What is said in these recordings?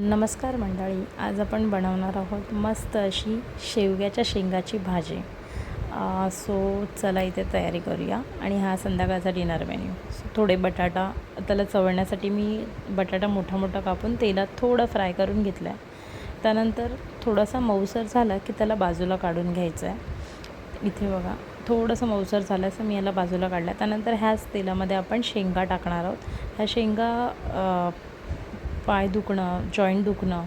नमस्कार मंडळी, आज आपण बनवणार आहोत मस्त अशी शेवग्याच्या शेंगाची भाजी। चला इथे तयारी करूया। आणि हा संध्याकाळचा डिनर मेन्यू। थोडे बटाटा त्याला चवळण्यासाठी मी बटाटा मोठा मोठा कापून तेलात थोडं फ्राय करून घेतला आहे। त्यानंतर थोडासा मऊसर झाला की त्याला बाजूला काढून घ्यायचं आहे। इथे बघा थोडंसं मऊसर झालं असं मी याला बाजूला काढलं। त्यानंतर ह्याच तेलामध्ये आपण शेंगा टाकणार आहोत। ह्या शेंगा पाय दुखणं, जॉईंट दुखणं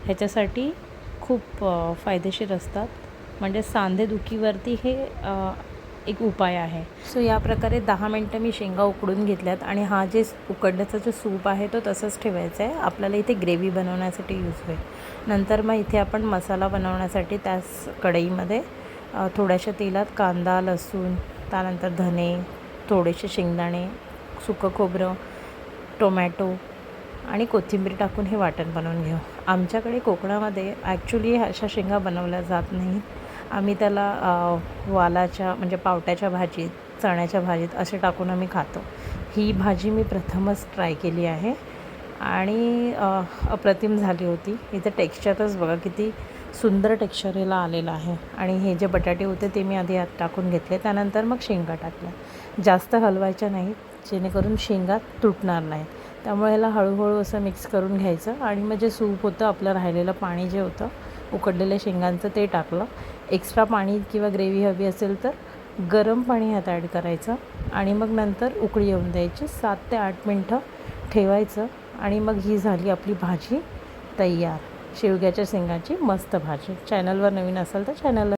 ह्याच्यासाठी खूप फायदेशीर असतात। म्हणजे सांधेदुखीवरती हे एक उपाय आहे। या प्रकारे 10 मिनटं मी शेंगा उकडून घेतल्यात आणि हा जे उकडण्याचा जो सूप आहे तो तसंच ठेवायचा आहे। आपल्याला इथे ग्रेव्ही बनवण्यासाठी यूज होईल। नंतर मग इथे आपण मसाला बनवण्यासाठी त्याच कढईमध्ये थोड्याशा तेलात कांदा, लसूण, त्यानंतर धने, थोडेसे शेंगदाणे, सुकं खोबरं, टोमॅटो आणि कोथिंबीर टाकून हे वाटण बनवून घेऊ। आमच्याकडे कोकणामध्ये ॲक्च्युली अशा शेंगा बनवल्या जात नाहीत। आम्ही त्याला वालाच्या म्हणजे पावट्याच्या भाजीत, चण्याच्या भाजीत असे टाकून आम्ही खातो। ही भाजी मी प्रथमच ट्राय केली आहे आणि अप्रतिम झाली होती। इथे टेक्स्चरच बघा किती सुंदर टेक्स्चर याला आलेलं आहे। आणि हे जे बटाटे होते ते मी आधी आत टाकून घेतले, त्यानंतर मग शेंगा टाकल्या। जास्त हलवायच्या नाहीत जेणेकरून शेंगा तुटणार नाहीत। त्यामुळे ह्याला हळूहळू असं मिक्स करून घ्यायचं आणि मग जे सूप होतं आपलं राहिलेलं पाणी जे होतं उकडलेल्या शेंगांचं ते टाकलं। एक्स्ट्रा पाणी किंवा ग्रेव्ही हवी असेल तर गरम पाणी ह्यात ॲड करायचं आणि मग नंतर उकळी येऊन द्यायची। 7 ते 8 मिनटं ठेवायचं आणि मग ही झाली आपली भाजी तयार। शेवग्याच्या शेंगाची मस्त भाजी। चॅनलवर नवीन असाल तर चॅनलला